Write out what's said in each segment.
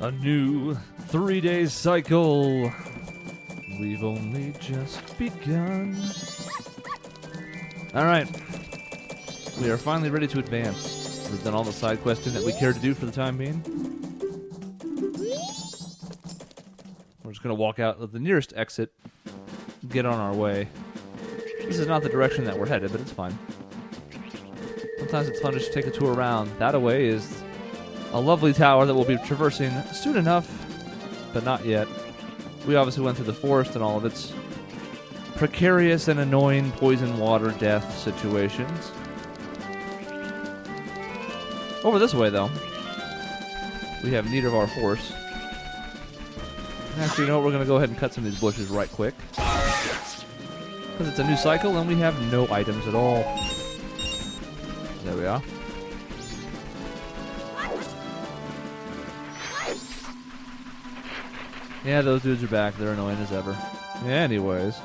A new 3-day cycle. We've only just begun. Alright. We are finally ready to advance. We've done all the side questing that we care to do for the time being. We're just going to walk out of the nearest exit, get on our way. This is not the direction that we're headed, but it's fine. Sometimes it's fun to just take a tour around. That away is a lovely tower that we'll be traversing soon enough, but not yet. We obviously went through the forest and all of its precarious and annoying poison water death situations. Over this way, though, we have need of our horse. Actually, you know what? We're going to go ahead and cut some of these bushes right quick. Because it's a new cycle and we have no items at all. There we are. Yeah, those dudes are back. They're annoying as ever. Anyways.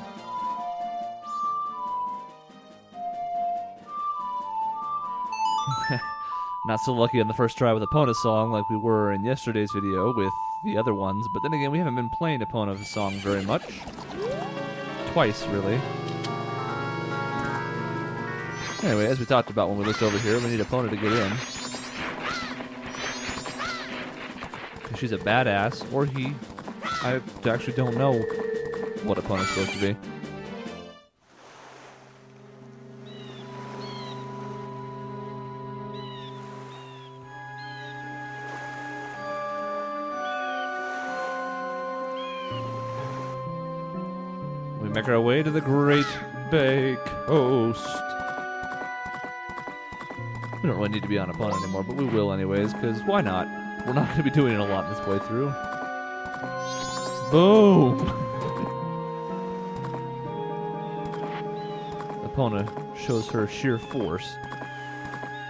Not so lucky on the first try with Epona's song like we were in yesterday's video with the other ones. But then again, we haven't been playing Epona's song very much. Twice, really. Anyway, as we talked about when we looked over here, we need Epona to get in. She's a badass, or he. I actually don't know what Epona's supposed to be. We make our way to the Great Bay Coast. We don't really need to be on Epona anymore, but we will anyways, because why not? We're not going to be doing it a lot this playthrough. Boom! Epona shows her sheer force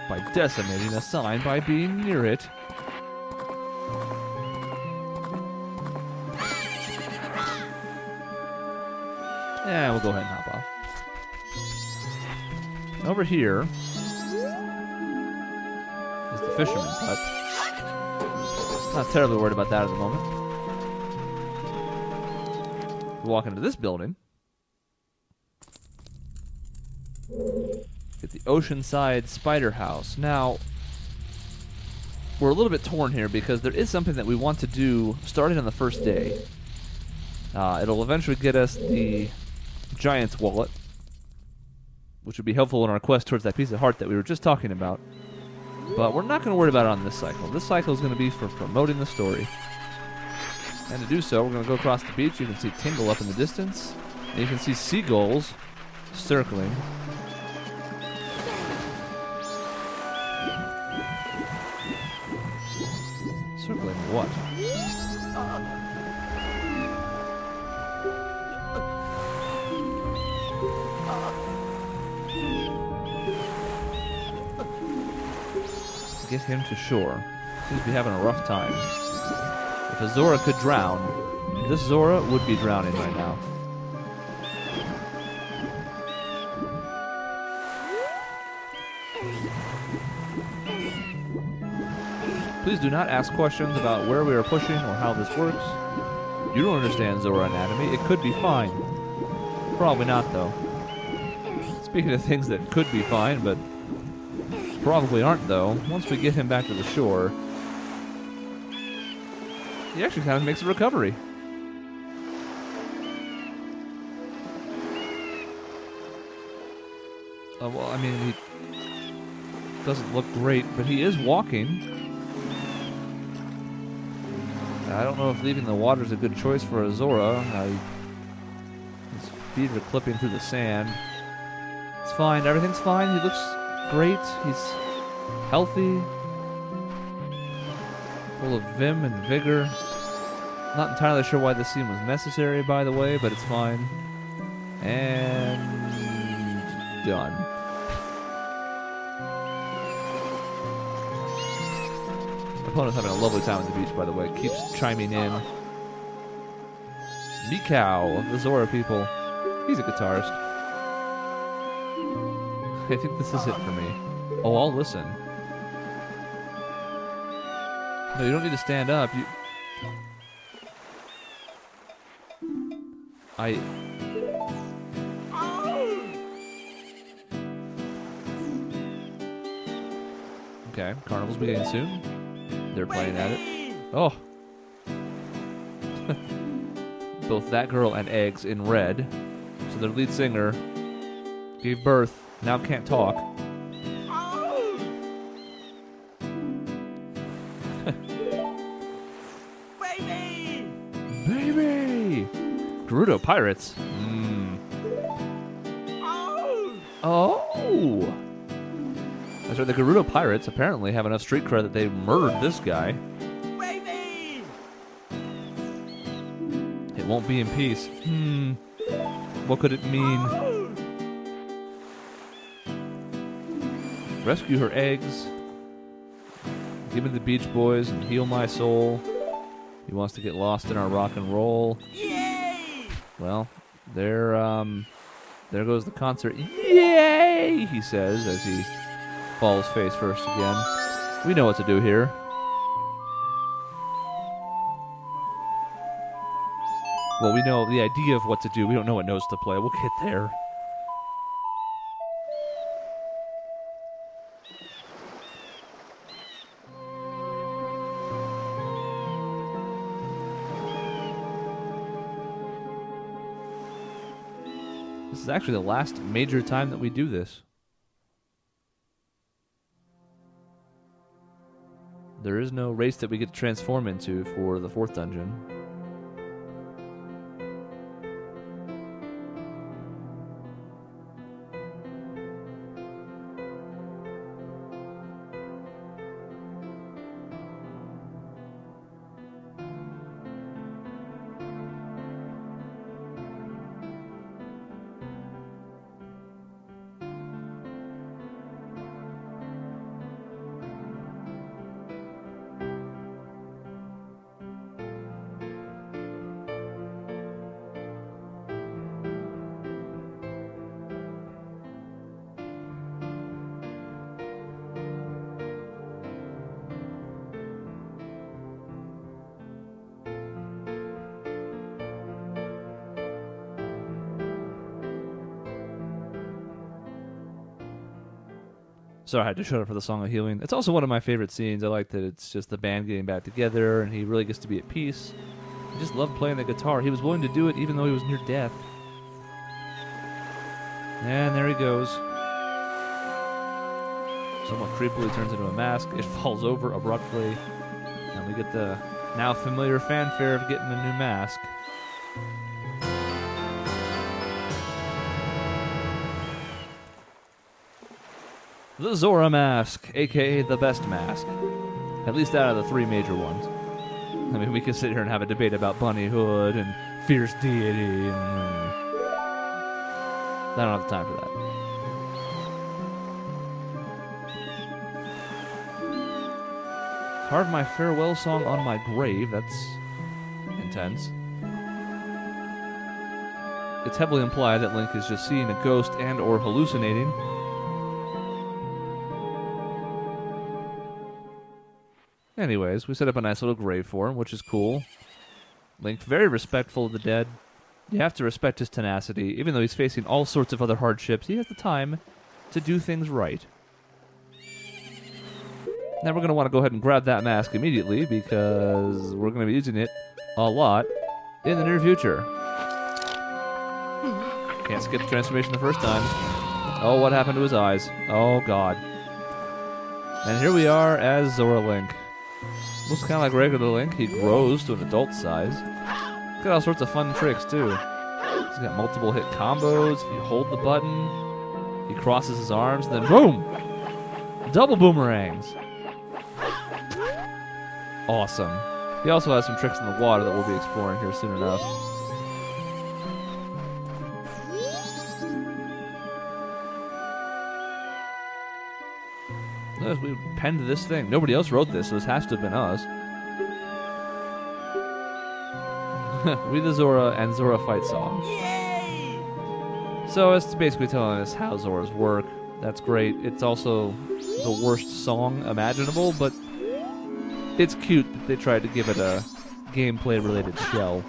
by decimating a sign by being near it. Yeah, we'll go ahead and hop off. Over here is the fisherman's hut. Not terribly worried about that at the moment. We walk into this building. Get the Oceanside Spider House. Now, we're a little bit torn here because there is something that we want to do starting on the first day. It'll eventually get us the Giant's Wallet, which would be helpful in our quest towards that piece of heart that we were just talking about. But we're not going to worry about it on this cycle. This cycle is going to be for promoting the story. And to do so, we're going to go across the beach. You can see Tingle up in the distance. And you can see seagulls circling. Circling what? Get him to shore. Seems to be having a rough time. If a Zora could drown, this Zora would be drowning right now. Please do not ask questions about where we are pushing or how this works. You don't understand Zora anatomy. It could be fine. Probably not, though. Speaking of things that could be fine, but probably aren't, though, once we get him back to the shore, he actually kind of makes a recovery. Well, I mean, he doesn't look great, but he is walking. I don't know if leaving the water is a good choice for a Zora. His feet are clipping through the sand. It's fine. Everything's fine. He looks great. He's healthy, full of vim and vigor. Not entirely sure why this scene was necessary, by the way, but it's fine. And done. Epona's having a lovely time at the beach, by the way. Keeps chiming in. Mikau of the Zora people. He's a guitarist. I think this is it for me. Oh, I'll listen. No, you don't need to stand up. Okay, carnival's beginning soon. They're playing at it. Oh. Both that girl and Eggs in red. So their lead singer gave birth, now can't talk. Baby! Baby! Gerudo Pirates. Oh! That's right, the Gerudo Pirates apparently have enough street cred that they murdered this guy. Baby! It won't be in peace. What could it mean? Rescue her eggs. Give me the Beach Boys and heal my soul. He wants to get lost in our rock and roll. Yay! Well, there goes the concert. Yay! He says as he falls face first again. We know what to do here. Well, we know the idea of what to do. We don't know what notes to play. We'll get there. This is actually the last major time that we do this. There is no race that we get to transform into for the 4th dungeon. So I had to shut up for the Song of Healing. It's also one of my favorite scenes. I like that it's just the band getting back together and he really gets to be at peace. He just loved playing the guitar. He was willing to do it even though he was near death. And there he goes. Somewhat creepily turns into a mask. It falls over abruptly. And we get the now familiar fanfare of getting a new mask. The Zora Mask, a.k.a. the best mask. At least out of the 3 major ones. I mean, we could sit here and have a debate about Bunnyhood and Fierce Deity, and I don't have the time for that. Carve my farewell song on my grave. That's intense. It's heavily implied that Link is just seeing a ghost and or hallucinating. Anyways, we set up a nice little grave for him, which is cool. Link, very respectful of the dead. You have to respect his tenacity. Even though he's facing all sorts of other hardships, he has the time to do things right. Now we're going to want to go ahead and grab that mask immediately because we're going to be using it a lot in the near future. Can't skip the transformation the first time. Oh, what happened to his eyes? Oh, God. And here we are as Zora Link. Looks kind of like regular Link. He grows to an adult size. Got all sorts of fun tricks, too. He's got multiple hit combos. If you hold the button, he crosses his arms, and then boom! Double boomerangs. Awesome. He also has some tricks in the water that we'll be exploring here soon enough. Notice we penned this thing. Nobody else wrote this, so this has to have been us. We the Zora and Zora fight song. Yay! So it's basically telling us how Zoras work. That's great. It's also the worst song imaginable, but it's cute that they tried to give it a gameplay-related shell.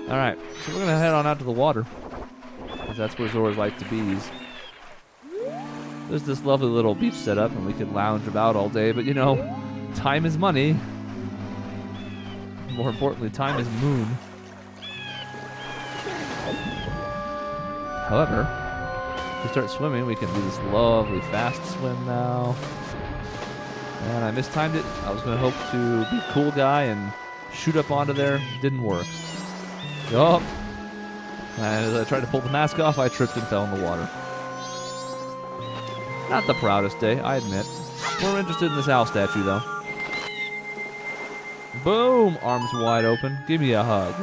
Alright, so we're gonna head on out to the water, because that's where Zoras like to be. There's this lovely little beach set up, and we could lounge about all day, but you know, time is money. More importantly, time is moon. However, if we start swimming, we can do this lovely fast swim now. And I mistimed it. I was going to hope to be a cool guy and shoot up onto there. Didn't work. Oh. And as I tried to pull the mask off, I tripped and fell in the water. Not the proudest day, I admit. We're interested in this owl statue, though. Boom! Arms wide open. Give me a hug.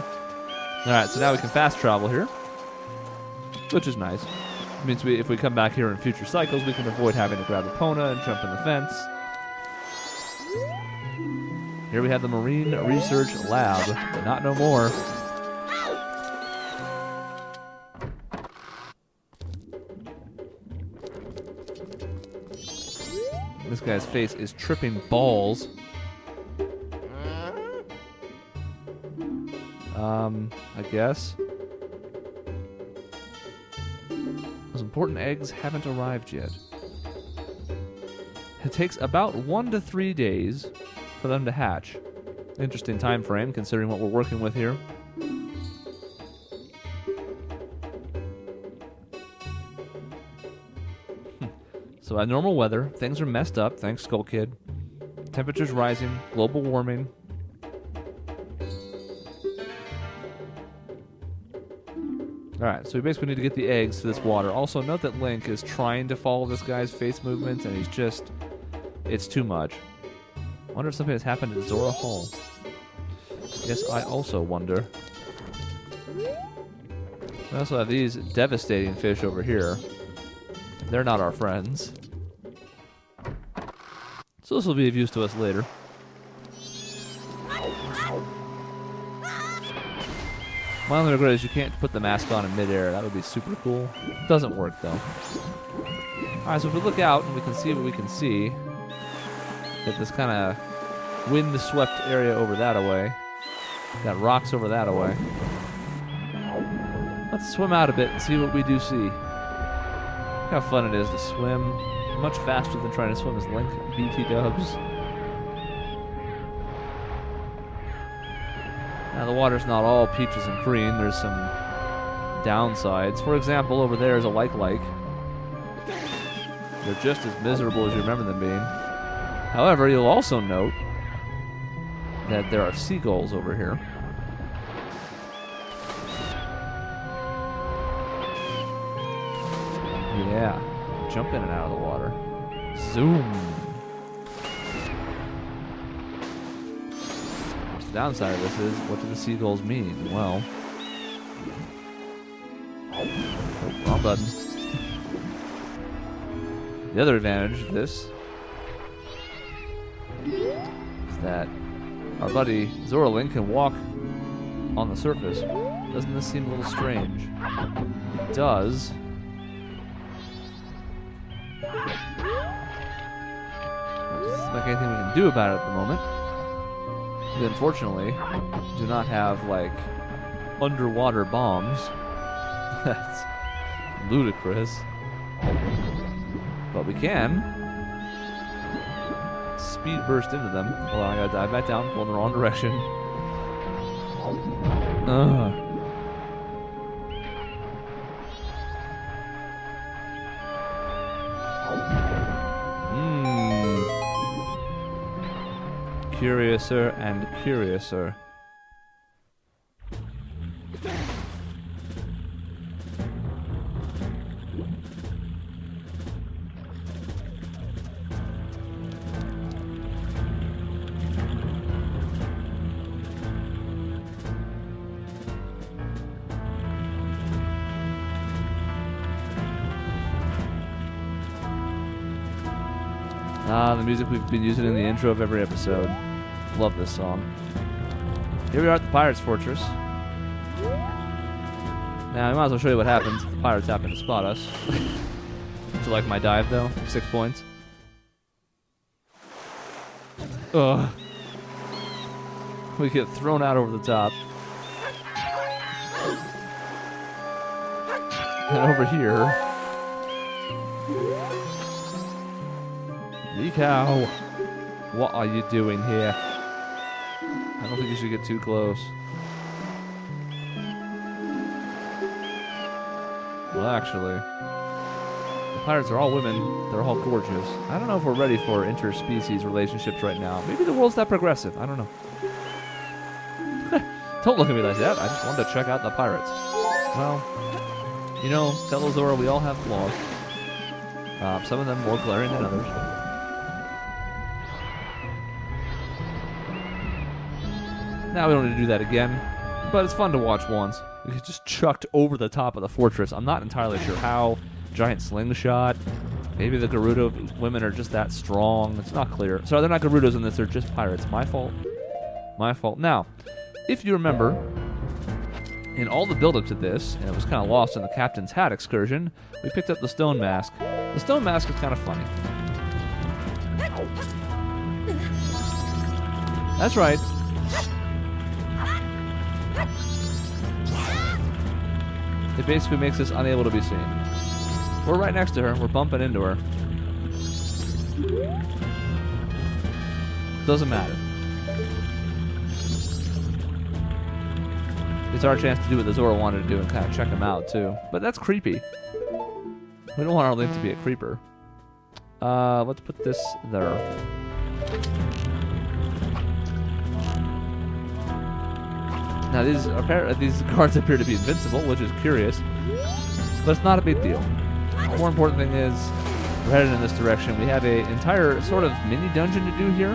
Alright, so now we can fast travel here, which is nice. It means if we come back here in future cycles, we can avoid having to grab Epona and jump in the fence. Here we have the Marine Research Lab, but not no more. This guy's face is tripping balls. I guess. Those important eggs haven't arrived yet. It takes about 1 to 3 days for them to hatch. Interesting time frame, considering what we're working with here. So at normal weather, things are messed up, thanks Skull Kid. Temperatures rising, global warming. Alright, so we basically need to get the eggs to this water. Also, note that Link is trying to follow this guy's face movements, and he's just... it's too much. I wonder if something has happened at Zora Hall. Yes, I also wonder. We also have these devastating fish over here. They're not our friends. So this will be of use to us later. My only regret is you can't put the mask on in midair. That would be super cool. Doesn't work though. Alright, so if we look out and we can see what we can see, got this kind of wind-swept area over that away. Got rocks over that away. Let's swim out a bit and see what we do see. Look how fun it is to swim. Much faster than trying to swim as Link. BT dubs. Now the water's not all peaches and cream. There's some downsides. For example, over there is a like-like. They're just as miserable as you remember them being. However, you'll also note that there are seagulls over here. Yeah, jump in and out of the water. Zoom. The downside of this is, what do the seagulls mean? Well, oh, wrong button. The other advantage of this is that our buddy Zora Link can walk on the surface. Doesn't this seem a little strange? It does. Doesn't like anything we can do about it at the moment. We unfortunately do not have, like, underwater bombs. That's ludicrous. But we can speed burst into them. Hold on, I gotta dive back down, go in the wrong direction. Curiouser and curiouser. The music we've been using in the intro of every episode. Love this song. Here we are at the Pirates' Fortress. Now, I might as well show you what happens if the pirates happen to spot us. Would you like my dive, though? 6 points. Ugh. We get thrown out over the top. And over here. Cow, what are you doing here? I don't think you should get too close. Well, actually, the pirates are all women. They're all gorgeous. I don't know if we're ready for interspecies relationships right now. Maybe the world's that progressive. I don't know. Don't look at me like that. I just wanted to check out the pirates. Well, you know, fellow Zora, we all have flaws. Some of them more glaring than others. Now we don't need to do that again, but it's fun to watch once. We get just chucked over the top of the fortress. I'm not entirely sure how. Giant slingshot. Maybe the Gerudo women are just that strong. It's not clear. Sorry, they're not Gerudos in this. They're just pirates. My fault. My fault. Now, if you remember, in all the build-up to this, and it was kind of lost in the Captain's Hat excursion, we picked up the Stone Mask. The Stone Mask is kind of funny. That's right. It basically makes us unable to be seen. We're right next to her. We're bumping into her. Doesn't matter. It's our chance to do what the Zora wanted to do and kind of check him out, too. But that's creepy. We don't want our Link to be a creeper. Let's put this there. Now, these guards appear to be invincible, which is curious. But it's not a big deal. The more important thing is, we're headed in this direction. We have an entire sort of mini dungeon to do here.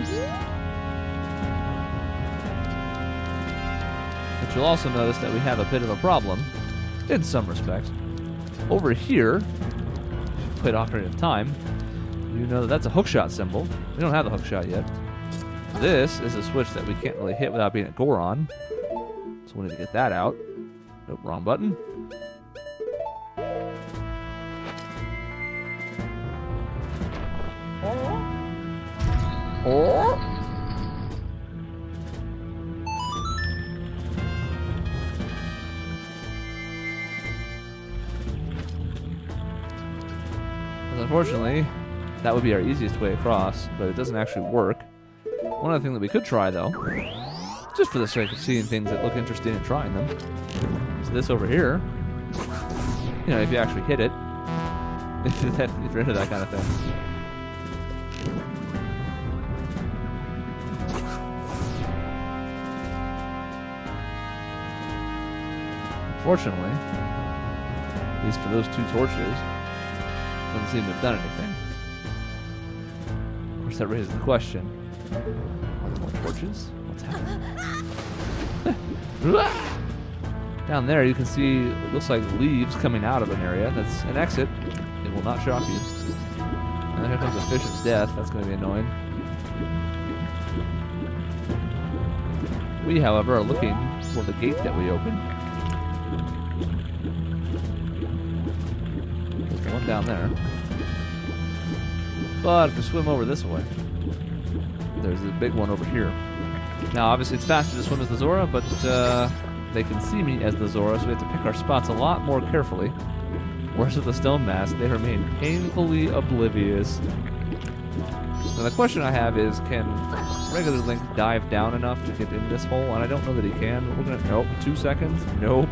But you'll also notice that we have a bit of a problem, in some respects. Over here, if you've played Ocarina of Time, you know that that's a hookshot symbol. We don't have the hookshot yet. This is a switch that we can't really hit without being a Goron. So we need to get that out. Nope, wrong button. Or unfortunately, that would be our easiest way across, but it doesn't actually work. One other thing that we could try, though, just for the sake of seeing things that look interesting and trying them, is this over here. You know, if you actually hit it, if you're into that kind of thing. Unfortunately, at least for those two torches, doesn't seem to have done anything. Of course, that raises the question: are there more torches? What's happening? Down there, you can see it looks like leaves coming out of an area. That's an exit. It will not shock you. And then here comes a fish of death. That's going to be annoying. We, however, are looking for the gate that we opened. There's the one down there. But if we swim over this way, there's a big one over here. Now, obviously, it's faster to swim as the Zora, but they can see me as the Zora, so we have to pick our spots a lot more carefully. Whereas with the Stone Mask, they remain painfully oblivious. Now, the question I have is, can regular Link dive down enough to get in this hole? And I don't know that he can. We're gonna, nope, 2 seconds. Nope.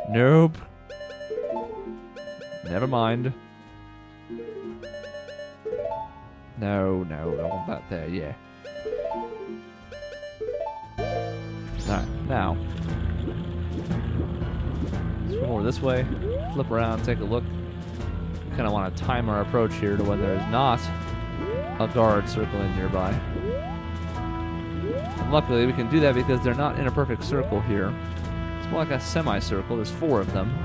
Nope. Never mind. No, I want that there, yeah. Alright, now. Swim over this way, flip around, take a look. We kind of want to time our approach here to when there is not a guard circling nearby. And luckily, we can do that because they're not in a perfect circle here. It's more like a semicircle. There's 4 of them.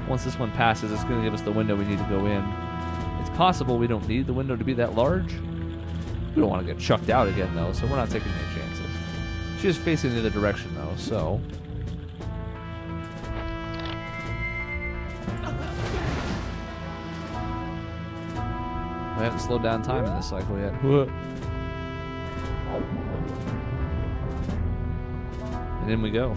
Once this one passes, it's going to give us the window we need to go in. It's possible we don't need the window to be that large. We don't want to get chucked out again, though, so we're not taking any chances. She is facing the other direction, though, so... we haven't slowed down time in this cycle yet. And in we go.